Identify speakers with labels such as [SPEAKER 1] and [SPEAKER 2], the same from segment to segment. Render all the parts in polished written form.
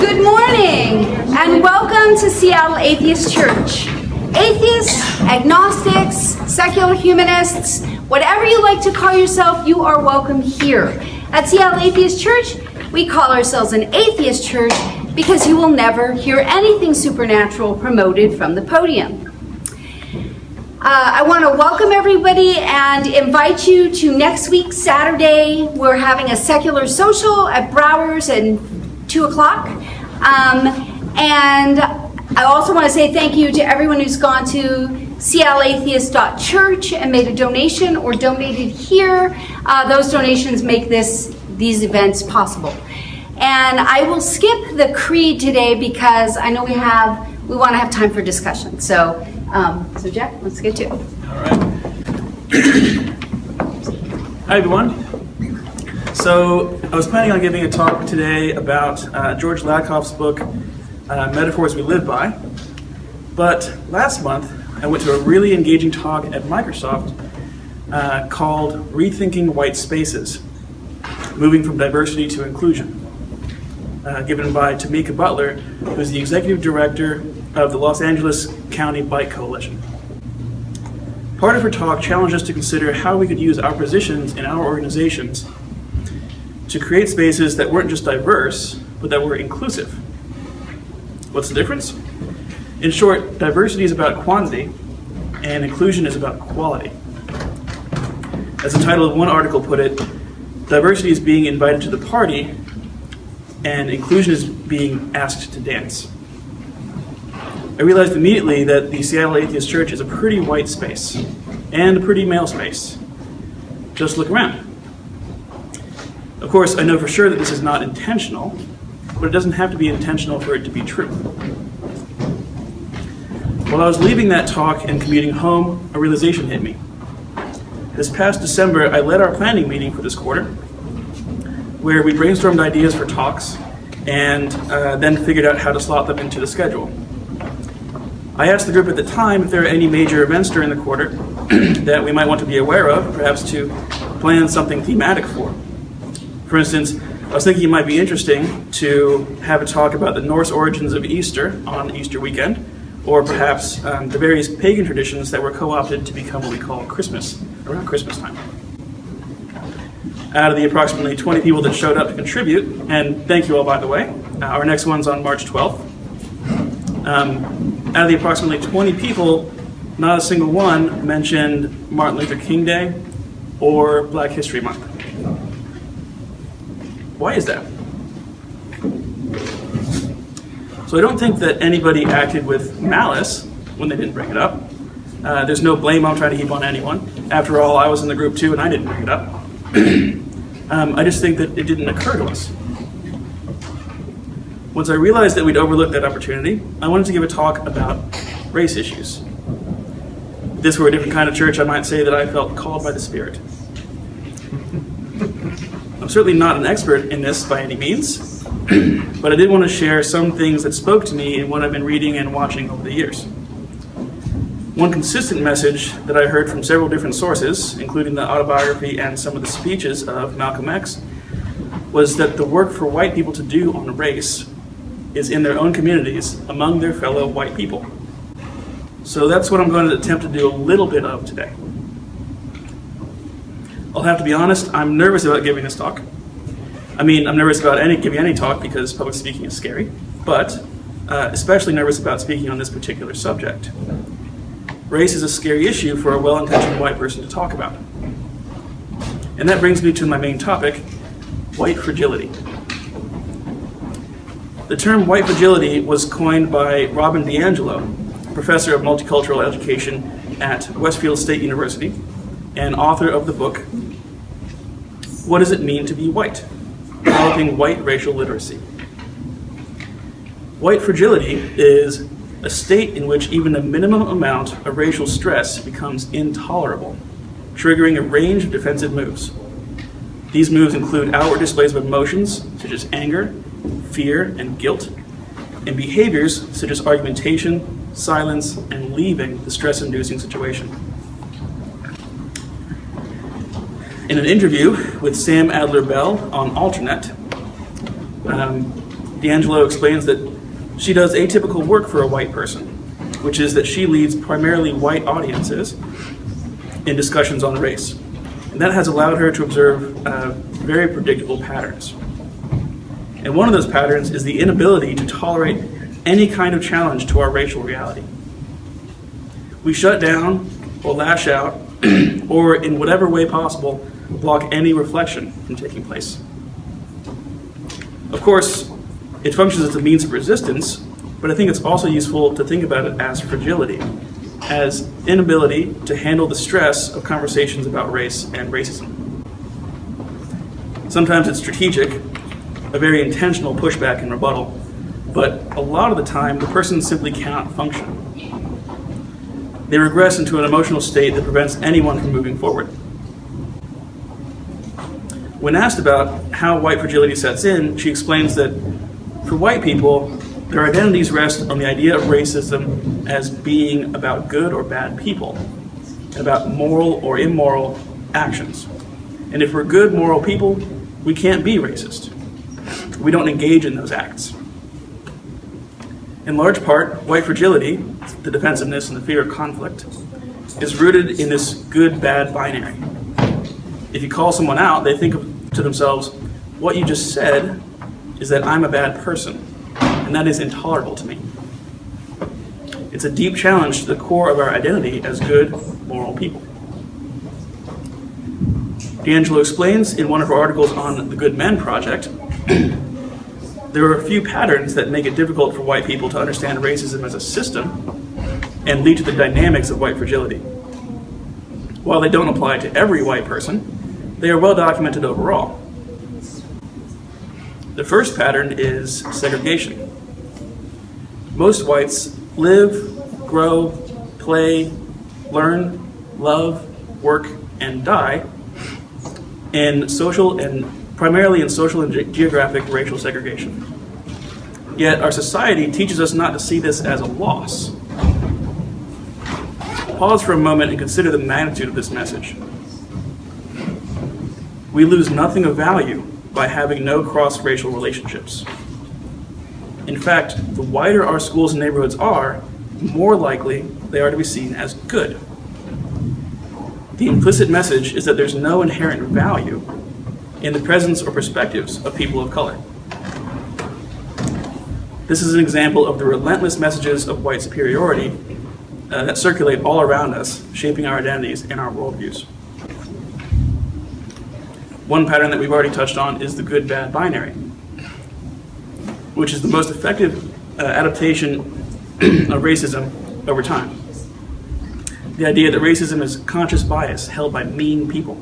[SPEAKER 1] Good morning, and welcome to Seattle Atheist Church. Atheists, agnostics, secular humanists, whatever you like to call yourself, you are welcome here. At Seattle Atheist Church, we call ourselves an atheist church because you will never hear anything supernatural promoted from the podium. I want to welcome everybody and invite you to next week, Saturday. We're having a secular social at Browers at 2 o'clock. And I also want to say thank you to everyone who's gone to seattleatheist.church and made a donation or donated here. Those donations make these events possible. And I will skip the creed today because I know we want to have time for discussion. So Jack, let's get to it.
[SPEAKER 2] All right. Hi, everyone. So I was planning on giving a talk today about George Lakoff's book, Metaphors We Live By. But last month, I went to a really engaging talk at Microsoft called Rethinking White Spaces, Moving from Diversity to Inclusion, given by Tamika Butler, who is the executive director of the Los Angeles County Bike Coalition. Part of her talk challenged us to consider how we could use our positions in our organizations to create spaces that weren't just diverse, but that were inclusive. What's the difference? In short, diversity is about quantity, and inclusion is about quality. As the title of one article put it, diversity is being invited to the party, and inclusion is being asked to dance. I realized immediately that the Seattle Atheist Church is a pretty white space, and a pretty male space. Just look around. Of course, I know for sure that this is not intentional, but it doesn't have to be intentional for it to be true. While I was leaving that talk and commuting home, a realization hit me. This past December, I led our planning meeting for this quarter, where we brainstormed ideas for talks and then figured out how to slot them into the schedule. I asked the group at the time if there are any major events during the quarter that we might want to be aware of, perhaps to plan something thematic for. For instance, I was thinking it might be interesting to have a talk about the Norse origins of Easter on Easter weekend, or perhaps the various pagan traditions that were co-opted to become what we call Christmas, around Christmas time. Out of the approximately 20 people that showed up to contribute, and thank you all, by the way, our next one's on March 12th. Out of the approximately 20 people, not a single one mentioned Martin Luther King Day or Black History Month. Why is that? So I don't think that anybody acted with malice when they didn't bring it up. There's no blame I'm trying to heap on anyone. After all, I was in the group too and I didn't bring it up. I just think that it didn't occur to us. Once I realized that we'd overlooked that opportunity, I wanted to give a talk about race issues. If this were a different kind of church, I might say that I felt called by the Spirit. I'm certainly not an expert in this by any means, but I did want to share some things that spoke to me in what I've been reading and watching over the years. One consistent message that I heard from several different sources, including the autobiography and some of the speeches of Malcolm X, was that the work for white people to do on race is in their own communities among their fellow white people. So that's what I'm going to attempt to do a little bit of today. I'll have to be honest, I'm nervous about giving this talk. I'm nervous about giving any talk because public speaking is scary, but especially nervous about speaking on this particular subject. Race is a scary issue for a well-intentioned white person to talk about. And that brings me to my main topic, white fragility. The term white fragility was coined by Robin DiAngelo, professor of multicultural education at Westfield State University and author of the book, What Does It Mean to Be White? Developing White Racial Literacy. White fragility is a state in which even a minimum amount of racial stress becomes intolerable, triggering a range of defensive moves. These moves include outward displays of emotions, such as anger, fear, and guilt, and behaviors such as argumentation, silence, and leaving the stress-inducing situation. In an interview with Sam Adler-Bell on Alternet, D'Angelo explains that she does atypical work for a white person, which is that she leads primarily white audiences in discussions on race. And that has allowed her to observe very predictable patterns. And one of those patterns is the inability to tolerate any kind of challenge to our racial reality. We shut down or lash out or in whatever way possible block any reflection from taking place. Of course, it functions as a means of resistance, but I think it's also useful to think about it as fragility, as inability to handle the stress of conversations about race and racism. Sometimes it's strategic, a very intentional pushback and rebuttal, but a lot of the time the person simply cannot function. They regress into an emotional state that prevents anyone from moving forward. When asked about how white fragility sets in, she explains that for white people, their identities rest on the idea of racism as being about good or bad people, and about moral or immoral actions. And if we're good, moral people, we can't be racist. We don't engage in those acts. In large part, white fragility, the defensiveness and the fear of conflict, is rooted in this good-bad binary. If you call someone out, they think to themselves, what you just said is that I'm a bad person, and that is intolerable to me. It's a deep challenge to the core of our identity as good, moral people. D'Angelo explains in one of her articles on the Good Men Project, there are a few patterns that make it difficult for white people to understand racism as a system and lead to the dynamics of white fragility. While they don't apply to every white person, they are well documented overall. The first pattern is segregation. Most whites live, grow, play, learn, love, work, and die in social and primarily in social and geographic racial segregation. Yet our society teaches us not to see this as a loss. Pause for a moment and consider the magnitude of this message. We lose nothing of value by having no cross-racial relationships. In fact, the wider our schools and neighborhoods are, the more likely they are to be seen as good. The implicit message is that there's no inherent value in the presence or perspectives of people of color. This is an example of the relentless messages of white superiority that circulate all around us, shaping our identities and our worldviews. One pattern that we've already touched on is the good-bad binary, which is the most effective adaptation of racism over time. The idea that racism is conscious bias held by mean people.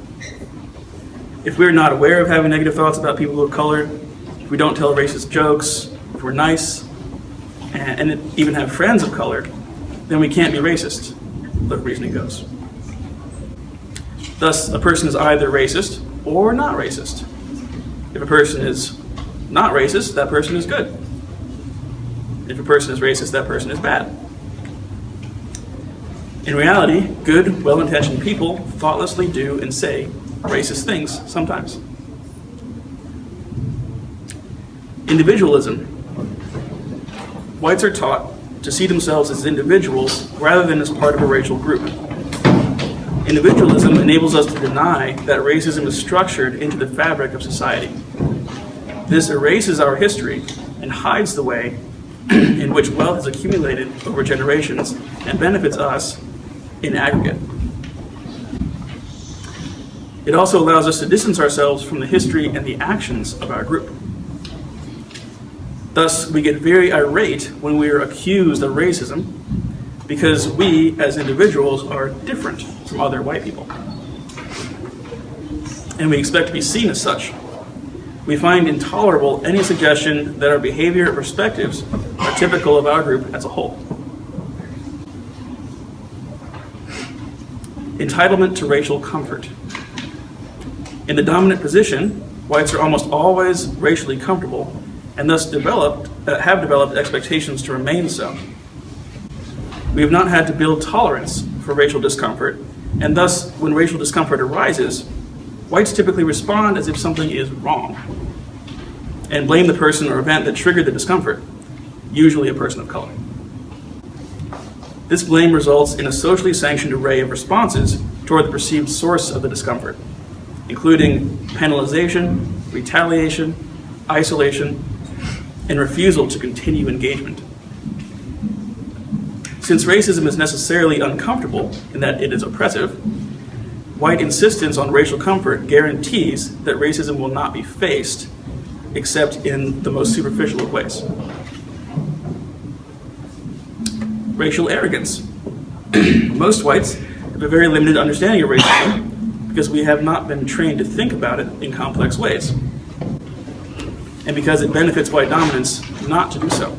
[SPEAKER 2] If we're not aware of having negative thoughts about people of color, if we don't tell racist jokes, if we're nice, and even have friends of color, then we can't be racist, the reasoning goes. Thus, a person is either racist or not racist. If a person is not racist, that person is good. If a person is racist, that person is bad. In reality, good, well-intentioned people thoughtlessly do and say racist things sometimes. Individualism. Whites are taught to see themselves as individuals rather than as part of a racial group. Individualism enables us to deny that racism is structured into the fabric of society. This erases our history and hides the way in which wealth has accumulated over generations and benefits us in aggregate. It also allows us to distance ourselves from the history and the actions of our group. Thus, we get very irate when we are accused of racism because we, as individuals, are different from other white people. And we expect to be seen as such. We find intolerable any suggestion that our behavior or perspectives are typical of our group as a whole. Entitlement to racial comfort. In the dominant position, whites are almost always racially comfortable and thus have developed expectations to remain so. We have not had to build tolerance for racial discomfort, and thus, when racial discomfort arises, whites typically respond as if something is wrong. and blame the person or event that triggered the discomfort, usually a person of color. This blame results in a socially sanctioned array of responses toward the perceived source of the discomfort, including penalization, retaliation, isolation, and refusal to continue engagement. Since racism is necessarily uncomfortable in that it is oppressive, white insistence on racial comfort guarantees that racism will not be faced except in the most superficial of ways. Racial arrogance. Most whites have a very limited understanding of racism because we have not been trained to think about it in complex ways, and because it benefits white dominance not to do so.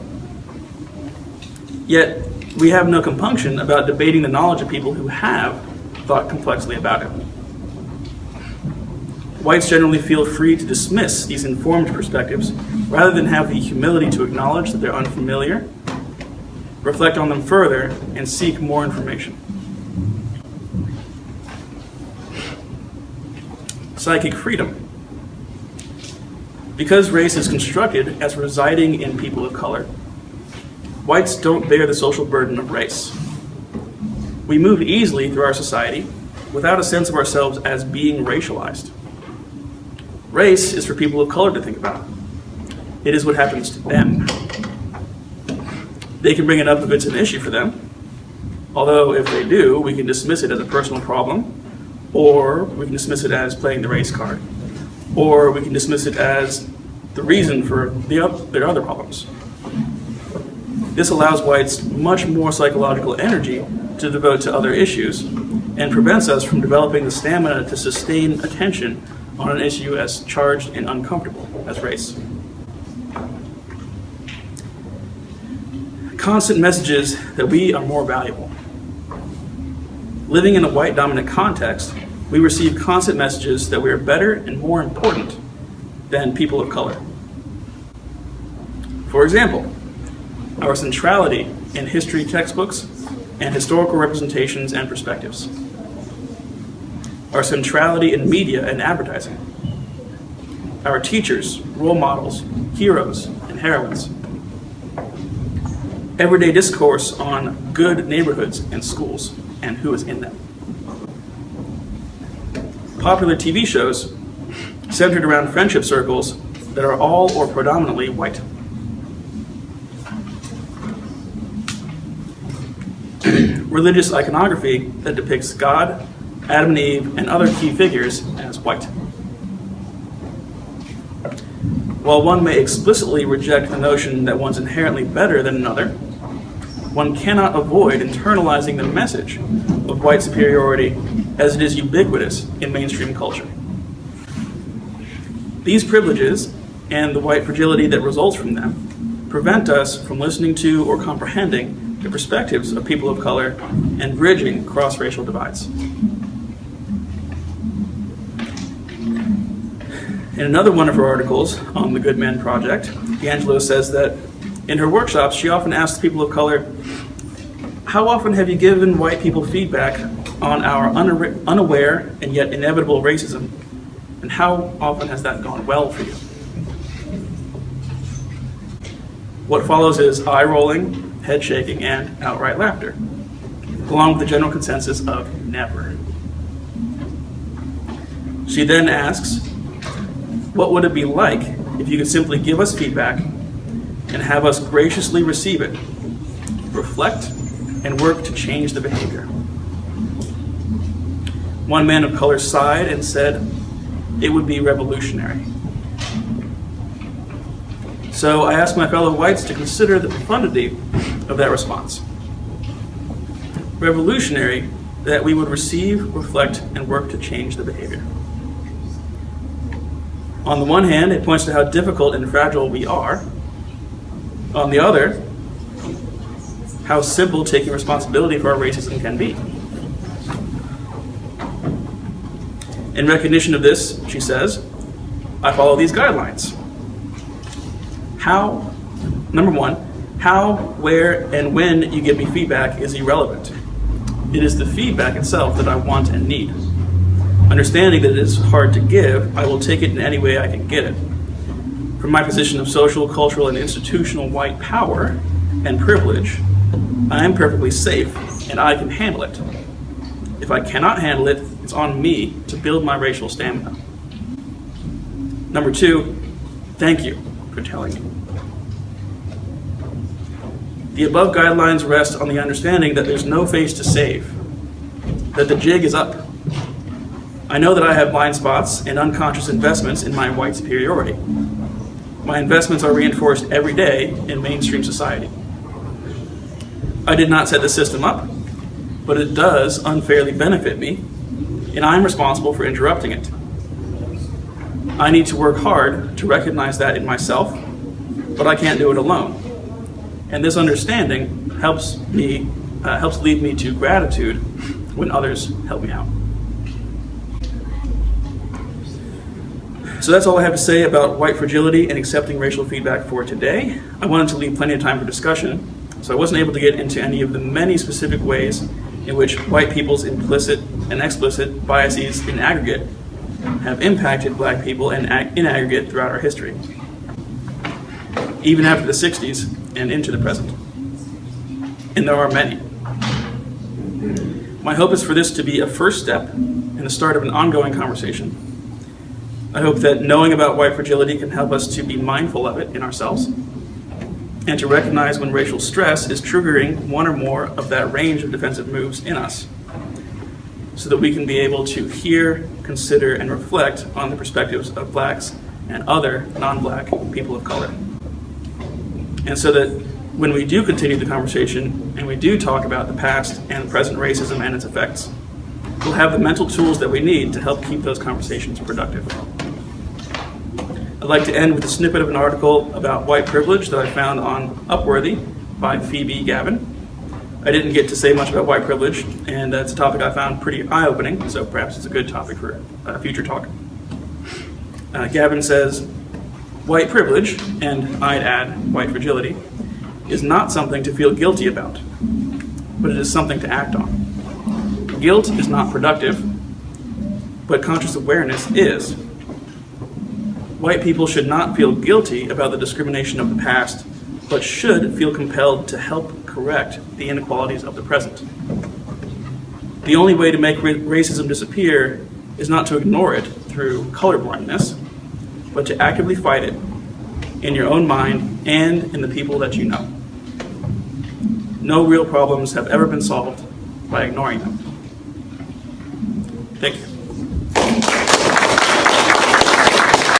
[SPEAKER 2] Yet, we have no compunction about debating the knowledge of people who have thought complexly about it. Whites generally feel free to dismiss these informed perspectives rather than have the humility to acknowledge that they're unfamiliar, reflect on them further, and seek more information. Psychic freedom. Because race is constructed as residing in people of color, whites don't bear the social burden of race. We move easily through our society without a sense of ourselves as being racialized. Race is for people of color to think about. It is what happens to them. They can bring it up if it's an issue for them, although if they do, we can dismiss it as a personal problem, or we can dismiss it as playing the race card, or we can dismiss it as the reason for their other problems. This allows whites much more psychological energy to devote to other issues and prevents us from developing the stamina to sustain attention on an issue as charged and uncomfortable as race. Constant messages that we are more valuable. Living in a white dominant context, we receive constant messages that we are better and more important than people of color. For example, our centrality in history textbooks and historical representations and perspectives. Our centrality in media and advertising. Our teachers, role models, heroes, and heroines. Everyday discourse on good neighborhoods and schools and who is in them. Popular TV shows centered around friendship circles that are all or predominantly white. Religious iconography that depicts God, Adam and Eve, and other key figures as white. While one may explicitly reject the notion that one's inherently better than another, one cannot avoid internalizing the message of white superiority as it is ubiquitous in mainstream culture. These privileges, and the white fragility that results from them, prevent us from listening to or comprehending the perspectives of people of color and bridging cross-racial divides. In another one of her articles on the Good Men Project, D'Angelo says that in her workshops, she often asks people of color, "How often have you given white people feedback on our unaware and yet inevitable racism, and how often has that gone well for you?" What follows is eye-rolling, head shaking, and outright laughter, along with the general consensus of never. She then asks, what would it be like if you could simply give us feedback and have us graciously receive it, reflect, and work to change the behavior? One man of color sighed and said, it would be revolutionary. So I asked my fellow whites to consider the profundity of that response. Revolutionary, that we would receive, reflect, and work to change the behavior. On the one hand, it points to how difficult and fragile we are. On the other, how simple taking responsibility for our racism can be. In recognition of this, she says, I follow these guidelines. How, number one, how, where, and when you give me feedback is irrelevant. It is the feedback itself that I want and need. Understanding that it is hard to give, I will take it in any way I can get it. From my position of social, cultural, and institutional white power and privilege, I am perfectly safe and I can handle it. If I cannot handle it, it's on me to build my racial stamina. Number 2, thank you for telling me. The above guidelines rest on the understanding that there's no face to save, that the jig is up. I know that I have blind spots and unconscious investments in my white superiority. My investments are reinforced every day in mainstream society. I did not set the system up, but it does unfairly benefit me, and I'm responsible for interrupting it. I need to work hard to recognize that in myself, but I can't do it alone. And this understanding helps lead me to gratitude when others help me out. So that's all I have to say about white fragility and accepting racial feedback for today. I wanted to leave plenty of time for discussion, so I wasn't able to get into any of the many specific ways in which white people's implicit and explicit biases in aggregate have impacted black people in aggregate throughout our history, even after the 60s and into the present. And there are many. My hope is for this to be a first step and the start of an ongoing conversation. I hope that knowing about white fragility can help us to be mindful of it in ourselves and to recognize when racial stress is triggering one or more of that range of defensive moves in us, so that we can be able to hear, consider, and reflect on the perspectives of blacks and other non-black people of color. And so that when we do continue the conversation and we do talk about the past and the present racism and its effects, we'll have the mental tools that we need to help keep those conversations productive. I'd like to end with a snippet of an article about white privilege that I found on Upworthy by Phoebe Gavin. I didn't get to say much about white privilege, and it's a topic I found pretty eye-opening, so perhaps it's a good topic for a future talk. Gavin says, white privilege, and I'd add white fragility, is not something to feel guilty about, but it is something to act on. Guilt is not productive, but conscious awareness is. White people should not feel guilty about the discrimination of the past, but should feel compelled to help correct the inequalities of the present. The only way to make racism disappear is not to ignore it through colorblindness, but to actively fight it in your own mind and in the people that you know. No real problems have ever been solved by ignoring them. Thank you.